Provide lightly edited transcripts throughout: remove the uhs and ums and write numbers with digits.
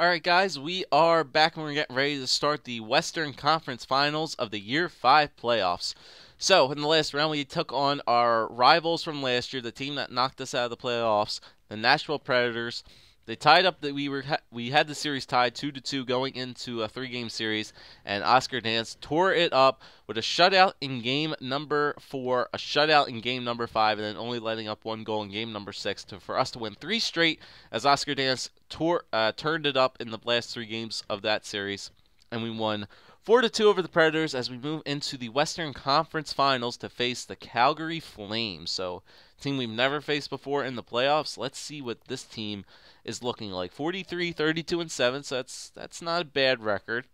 Alright guys, we are back and we're getting ready to start the Western Conference Finals of the Year 5 playoffs. So, in the last round, we took on our rivals from last year, the team that knocked us out of the playoffs, the Nashville Predators. They tied up that we had the series tied 2-2 going into a 3-game series, and Oscar Dance tore it up with a shutout in game number 4, a shutout in game number 5, and then only letting up one goal in game number 6 for us to win 3 straight as Oscar Dance turned it up in the last 3 games of that series, and we won 4-2 over the Predators as we move into the Western Conference Finals to face the Calgary Flames. So, team we've never faced before in the playoffs. Let's see what this team is looking like. 43, 32, and 7. So that's not a bad record.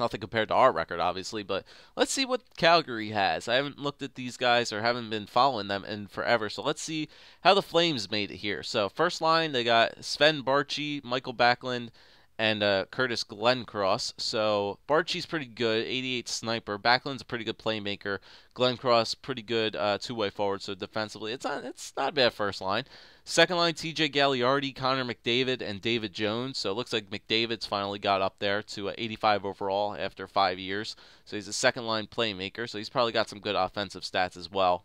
Nothing compared to our record, obviously, but let's see what Calgary has. I haven't looked at these guys or haven't been following them in forever, so let's see how the Flames made it here. So, first line, they got Sven Barchi, Michael Backlund, and Curtis Glencross. So Barchi's pretty good, 88 sniper. Backlund's a pretty good playmaker. Glencross pretty good two-way forward. So defensively, it's not a bad first line. Second line, TJ Gagliardi, Connor McDavid, and David Jones. So it looks like McDavid's finally got up there to 85 overall after 5 years. So he's a second line playmaker. So he's probably got some good offensive stats as well.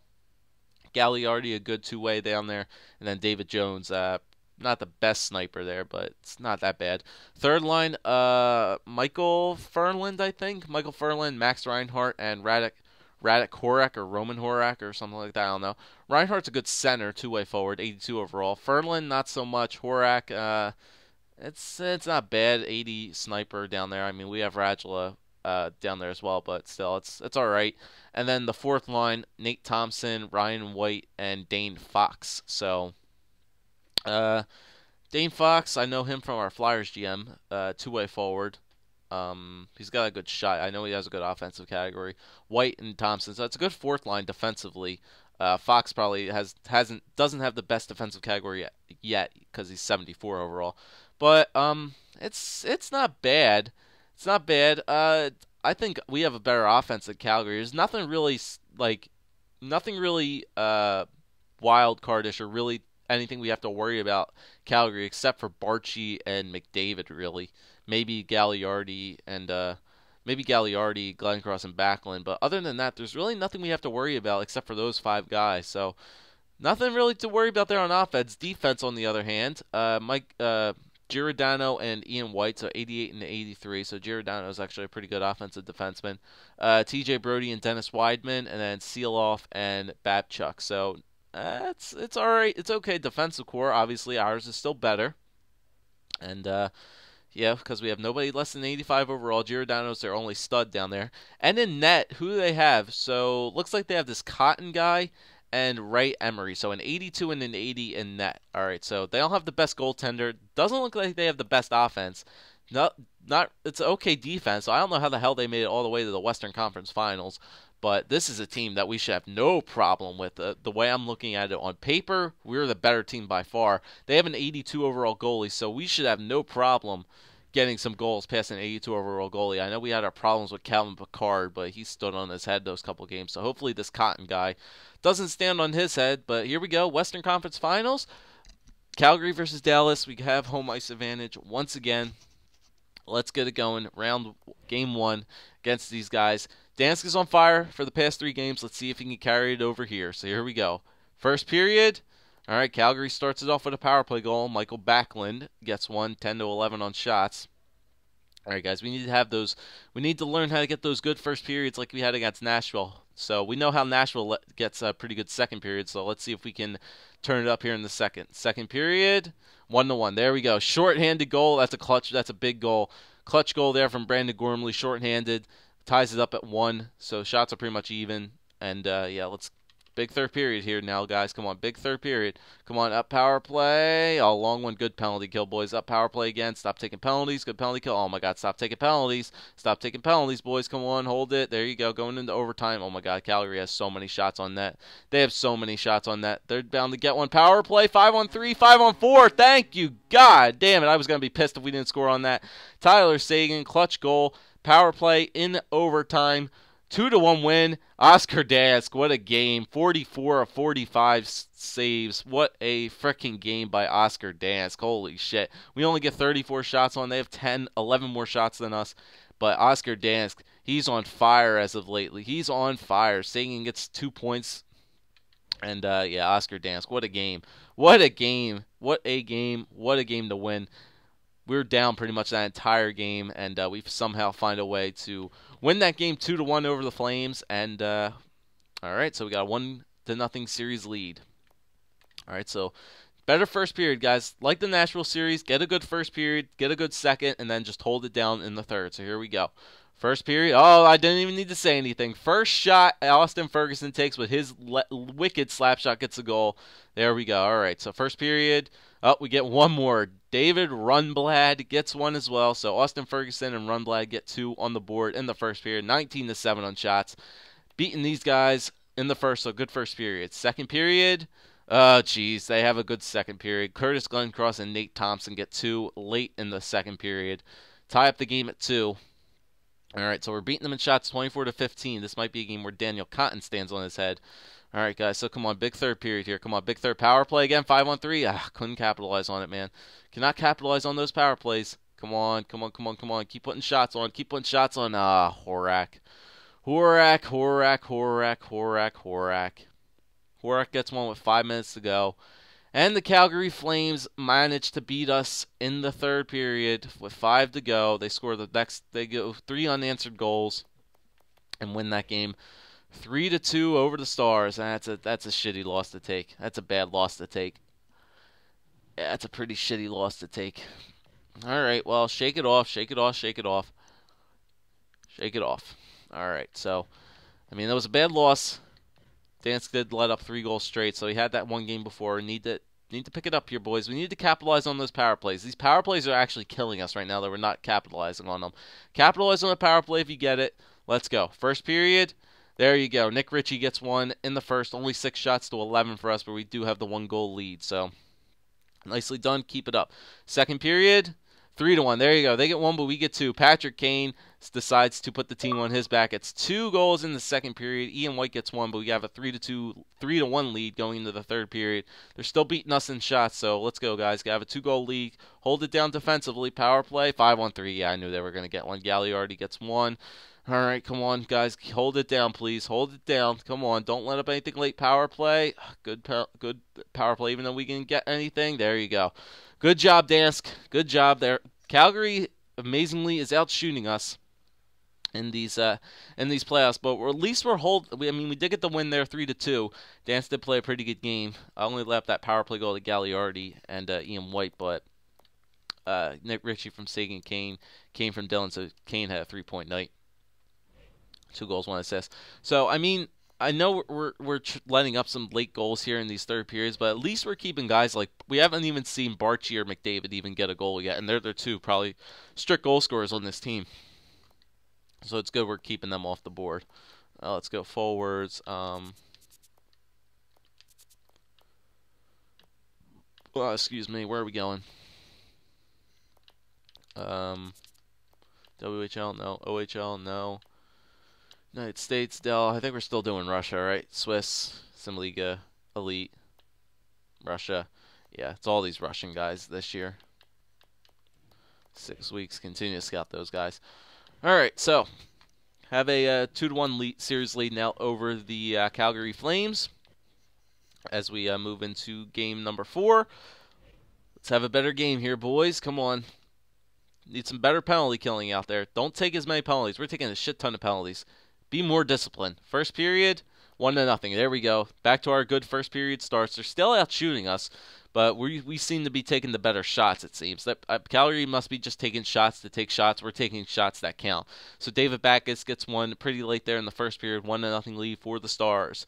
Gagliardi, a good two-way down there, and then David Jones, not the best sniper there, but it's not that bad. Third line, Michael Furland, I think. Michael Furland, Max Reinhart, and Radek Horak or Roman Horak or something like that. I don't know. Reinhart's a good center, two-way forward, 82 overall. Furland, not so much. Horak, it's not bad. 80 sniper down there. I mean, we have Radula down there as well, but still, it's all right. And then the fourth line, Nate Thompson, Ryan White, and Dane Fox. So, Dane Fox, I know him from our Flyers GM, two-way forward. He's got a good shot. I know he has a good offensive category. White and Thompson, so it's a good fourth line defensively. Fox probably doesn't have the best defensive category yet because he's 74 overall. But it's not bad. It's not bad. I think we have a better offense than Calgary. There's nothing really wild cardish or really anything we have to worry about Calgary except for Barchi and McDavid, really. Maybe Gagliardi, Glencross, and Backlund. But other than that, there's really nothing we have to worry about except for those 5 guys. So nothing really to worry about there on offense. Defense, on the other hand, Giordano and Ian White, so 88 and 83. So Giordano is actually a pretty good offensive defenseman. TJ Brody and Dennis Weidman, and then Seeloff and Babchuk. So it's all right. It's okay. Defensive core, obviously, ours is still better. And yeah, because we have nobody less than 85 overall. Giordano's their only stud down there. And in net, who do they have? So looks like they have this Cotton guy and Ray Emery. So an 82 and an 80 in net. All right, so they don't have the best goaltender. Doesn't look like they have the best offense. It's okay defense. So I don't know how the hell they made it all the way to the Western Conference Finals. But this is a team that we should have no problem with. The way I'm looking at it on paper, we're the better team by far. They have an 82 overall goalie, so we should have no problem getting some goals past an 82 overall goalie. I know we had our problems with Calvin Pickard, but he stood on his head those couple games. So hopefully this Cotton guy doesn't stand on his head. But here we go, Western Conference Finals. Calgary versus Dallas. We have home ice advantage once again. Let's get it going. Game 1 against these guys. Danska's on fire for the past 3 games. Let's see if he can carry it over here. So here we go. First period. All right, Calgary starts it off with a power play goal. Michael Backlund gets one, 10-11 on shots. All right, guys, we need to have those. We need to learn how to get those good first periods like we had against Nashville. So we know how Nashville gets a pretty good second period. So let's see if we can turn it up here in the second. Second period, 1-1. There we go. Shorthanded goal. That's a clutch. That's a big goal. Clutch goal there from Brandon Gormley. Shorthanded. Ties it up at 1, so shots are pretty much even. And, yeah, let's big third period here now, guys. Come on, big third period. Come on, up power play. Oh, long one, good penalty kill, boys. Up power play again. Stop taking penalties. Good penalty kill. Oh, my God, stop taking penalties. Stop taking penalties, boys. Come on, hold it. There you go, going into overtime. Oh, my God, Calgary has so many shots on net. They have so many shots on net. They're bound to get one. Power play, 5-on-3, 5-on-4. Thank you, God damn it. I was going to be pissed if we didn't score on that. Tyler Seguin, clutch goal. Power play in overtime. 2-1 win. Oscar Dask, what a game. 44 of 45 saves. What a freaking game by Oscar Dask. Holy shit. We only get 34 shots on. They have 11 more shots than us. But Oscar Dask, he's on fire as of lately. He's on fire. Sagan gets 2 points. And, yeah, Oscar Dask, what a game. What a game. What a game. What a game to win. We were down pretty much that entire game, and we somehow find a way to win that game 2-1 over the Flames. And all right, so we got a 1-0 series lead. All right, so better first period, guys. Like the Nashville series, get a good first period, get a good second, and then just hold it down in the third. So here we go. First period. Oh, I didn't even need to say anything. First shot, Austin Ferguson takes with his wicked slap shot, gets a goal. There we go. All right, so first period. Oh, we get one more. David Rundblad gets one as well. So Austin Ferguson and Rundblad get 2 on the board in the first period. 19-7 on shots. Beating these guys in the first, so good first period. Second period. Oh, geez, they have a good second period. Curtis Glencross and Nate Thompson get 2 late in the second period. Tie up the game at 2. All right, so we're beating them in shots 24-15. This might be a game where Daniel Cotton stands on his head. All right, guys, so come on, big third period here. Come on, big third power play again, 5-on-3. Couldn't capitalize on it, man. Cannot capitalize on those power plays. Come on, come on, come on, come on. Keep putting shots on. Keep putting shots on. Horak. Horak, Horak, Horak, Horak, Horak. Horak gets one with 5 minutes to go. And the Calgary Flames managed to beat us in the third period with 5 to go. They score the next. They go 3 unanswered goals and win that game 3-2 over the Stars. That's a shitty loss to take. That's a bad loss to take. Yeah, that's a pretty shitty loss to take. All right, well, shake it off, shake it off, shake it off, shake it off. All right, so I mean that was a bad loss. Dansk did let up 3 goals straight, so he had that one game before. We need to pick it up here, boys. We need to capitalize on those power plays. These power plays are actually killing us right now that we're not capitalizing on them. Capitalize on the power play if you get it. Let's go. First period, there you go. Nick Ritchie gets one in the first. Only 6 shots to 11 for us, but we do have the 1-goal lead. So nicely done. Keep it up. Second period, 3-1. There you go. They get 1, but we get 2. Patrick Kane decides to put the team on his back. It's 2 goals in the second period. Ian White gets 1, but we have a 3-1 lead going into the third period. They're still beating us in shots, so let's go, guys. Got to have a 2-goal lead. Hold it down defensively. Power play, 5-on-3. Yeah, I knew they were going to get one. Gagliardi gets 1. All right, come on, guys. Hold it down, please. Hold it down. Come on. Don't let up anything late. Power play. Good power play, even though we didn't get anything. There you go. Good job, Dansk. Good job there. Calgary, amazingly, is out shooting us in these playoffs, but at least we did get the win there, 3-2. Dansk did play a pretty good game. I only left that power play goal to Gagliardi and Ian White, but Nick Ritchie from Sagan Kane from Dylan, so Kane had a 3-point night. 2 goals, 1 assist. So, I mean, I know we're letting up some late goals here in these third periods, but at least we're keeping guys like, we haven't even seen Barchi or McDavid even get a goal yet, and they're the 2 probably strict goal scorers on this team. So it's good we're keeping them off the board. Let's go forwards. Well, excuse me, where are we going? WHL, no. OHL, no. United States, Dell. I think we're still doing Russia, right? Swiss, Simliga, Elite, Russia. Yeah, it's all these Russian guys this year. 6 weeks, continue to scout those guys. All right, so have a 2-1 series lead now over the Calgary Flames as we move into game number 4. Let's have a better game here, boys. Come on. Need some better penalty killing out there. Don't take as many penalties. We're taking a shit ton of penalties. Be more disciplined. First period, 1-0. There we go. Back to our good first period starts. They're still out shooting us, but we seem to be taking the better shots, it seems. That Calgary must be just taking shots to take shots. We're taking shots that count. So David Backes gets one pretty late there in the first period. 1-0 lead for the Stars.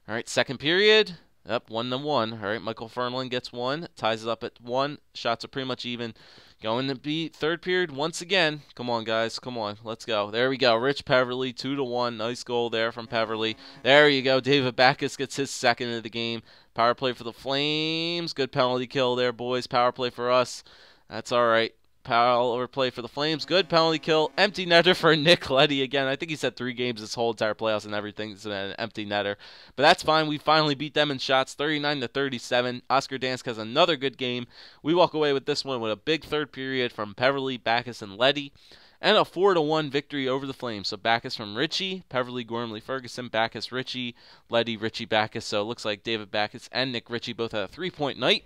All right, second period. Up 1-1. All right, Michael Fernlund gets 1. Ties it up at 1. Shots are pretty much even. Going to be third period once again. Come on, guys. Come on. Let's go. There we go. Rich Peverly, 2-1. Nice goal there from Peverly. There you go. David Backes gets his second of the game. Power play for the Flames. Good penalty kill there, boys. Power play for us. That's all right. Power play for the Flames. Good penalty kill. Empty netter for Nick Leddy again. I think he's had 3 games this whole entire playoffs and everything's an empty netter. But that's fine. We finally beat them in shots, 39-37. Oscar Dansk has another good game. We walk away with this one with a big third period from Peverley, Backus, and Leddy. And a 4-1 victory over the Flames. So Backus from Ritchie, Peverley, Gormley, Ferguson, Backus, Ritchie, Leddy, Ritchie, Backus. So it looks like David Backus and Nick Ritchie both had a 3-point night.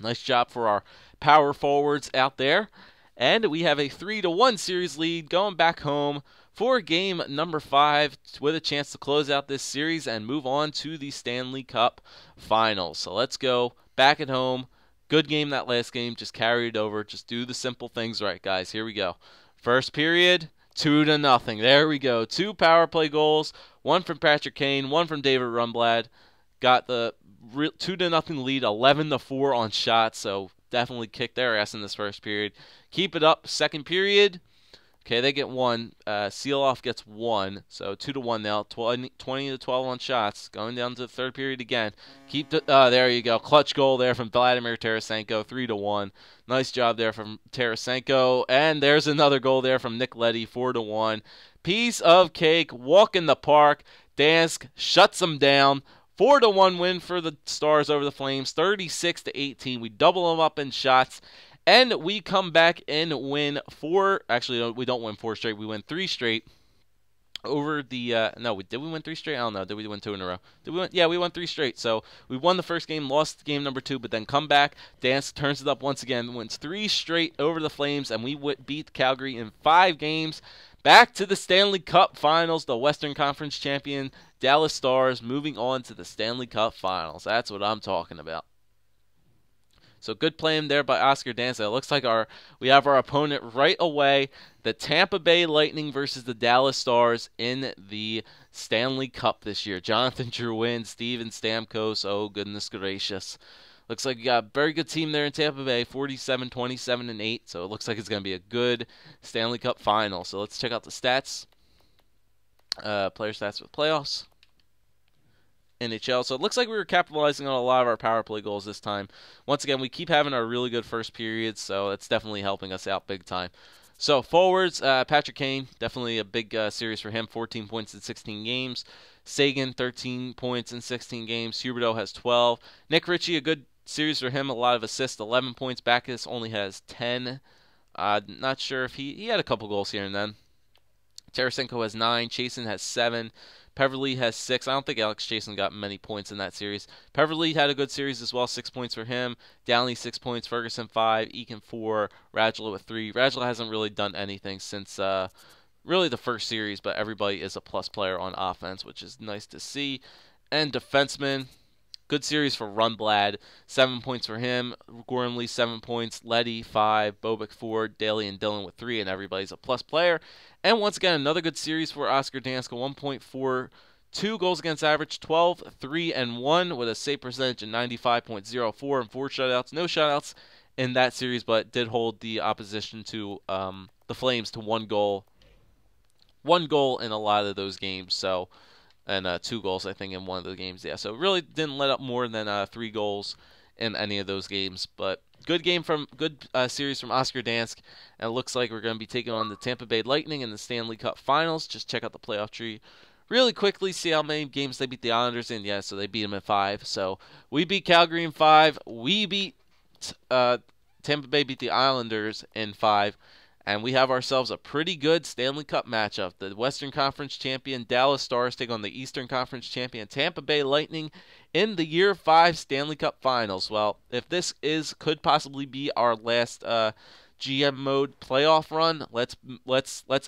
Nice job for our power forwards out there. And we have a 3-1 series lead going back home for game number 5 with a chance to close out this series and move on to the Stanley Cup Finals. So let's go back at home. Good game that last game. Just carry it over. Just do the simple things right, guys. Here we go. First period, 2-0. There we go. 2 power play goals. 1 from Patrick Kane, 1 from David Rundblad. Got the 2-0 lead, 11-4 on shots, so definitely kicked their ass in this first period. Keep it up. Second period, okay, they get 1. Seeloff gets 1, so 2-1 now. 20-12 on shots. Going down to the third period again. Keep the there you go. Clutch goal there from Vladimir Tarasenko, 3-1. Nice job there from Tarasenko, and there's another goal there from Nick Leddy, 4-1. Piece of cake. Walk in the park. Dansk shuts them down. 4-1 win for the Stars over the Flames, 36-18. We double them up in shots, and we come back and win 4. Actually, we don't win 4 straight. We win 3 straight over the. No, did we win 3 straight? I don't know. Did we win 2 in a row? Did we win? Yeah, we won 3 straight. So we won the first game, lost game number 2, but then come back. Dansk turns it up once again, wins 3 straight over the Flames, and we beat Calgary in 5 games. Back to the Stanley Cup Finals, the Western Conference champion Dallas Stars moving on to the Stanley Cup Finals. That's what I'm talking about. So good playing there by Oscar Dansk. It looks like we have our opponent right away, the Tampa Bay Lightning versus the Dallas Stars in the Stanley Cup this year. Jonathan Drouin, Steven Stamkos, oh goodness gracious. Looks like you got a very good team there in Tampa Bay, 47, 27, and 8. So it looks like it's going to be a good Stanley Cup final. So let's check out the stats. Player stats with playoffs. NHL. So it looks like we were capitalizing on a lot of our power play goals this time. Once again, we keep having our really good first periods, so it's definitely helping us out big time. So forwards, Patrick Kane, definitely a big series for him, 14 points in 16 games. Sagan, 13 points in 16 games. Huberdeau has 12. Nick Ritchie, a good series for him, a lot of assists, 11 points. Backus only has 10. Not sure if he had a couple goals here and then. Tarasenko has 9. Chasen has 7. Peverley has 6. I don't think Alex Chasen got many points in that series. Peverley had a good series as well, 6 points for him. Downey, 6 points. Ferguson, 5. Eakin, 4. Radula with 3. Radula hasn't really done anything since really the first series, but everybody is a plus player on offense, which is nice to see. And defenseman, good series for Rundblad, 7 points for him. Gormley, 7 points. Leddy, 5. Bobick, 4. Daly and Dillon with 3, and everybody's a plus player. And once again, another good series for Oscar Dansk, 1.42 goals against average, 12, 3, and 1 with a save percentage of 95.04 and 4 shutouts. No shutouts in that series, but did hold the opposition to the Flames to 1 goal. 1 goal in a lot of those games, so and 2 goals I think in one of the games. Yeah, so really didn't let up more than 3 goals in any of those games, but good series from Oscar Dansk, and it looks like we're going to be taking on the Tampa Bay Lightning in the Stanley Cup Finals. Just check out the playoff tree really quickly, see how many games they beat the Islanders in. Yeah, so they beat them in 5. So we beat Calgary in 5. We beat Tampa Bay beat the Islanders in 5. And we have ourselves a pretty good Stanley Cup matchup. The Western Conference champion Dallas Stars take on the Eastern Conference champion Tampa Bay Lightning in the Year 5 Stanley Cup Finals. Well, if this could possibly be our last GM mode playoff run, let's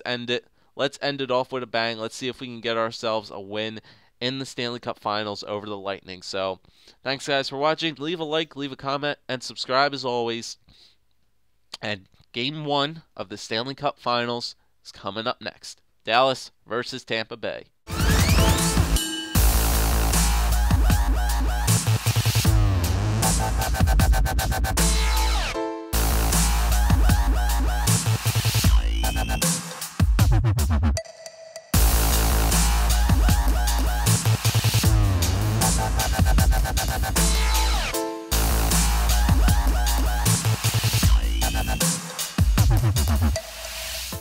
end it. Let's end it off with a bang. Let's see if we can get ourselves a win in the Stanley Cup Finals over the Lightning. So, thanks guys for watching. Leave a like, leave a comment, and subscribe as always. And Game 1 of the Stanley Cup Finals is coming up next. Dallas versus Tampa Bay.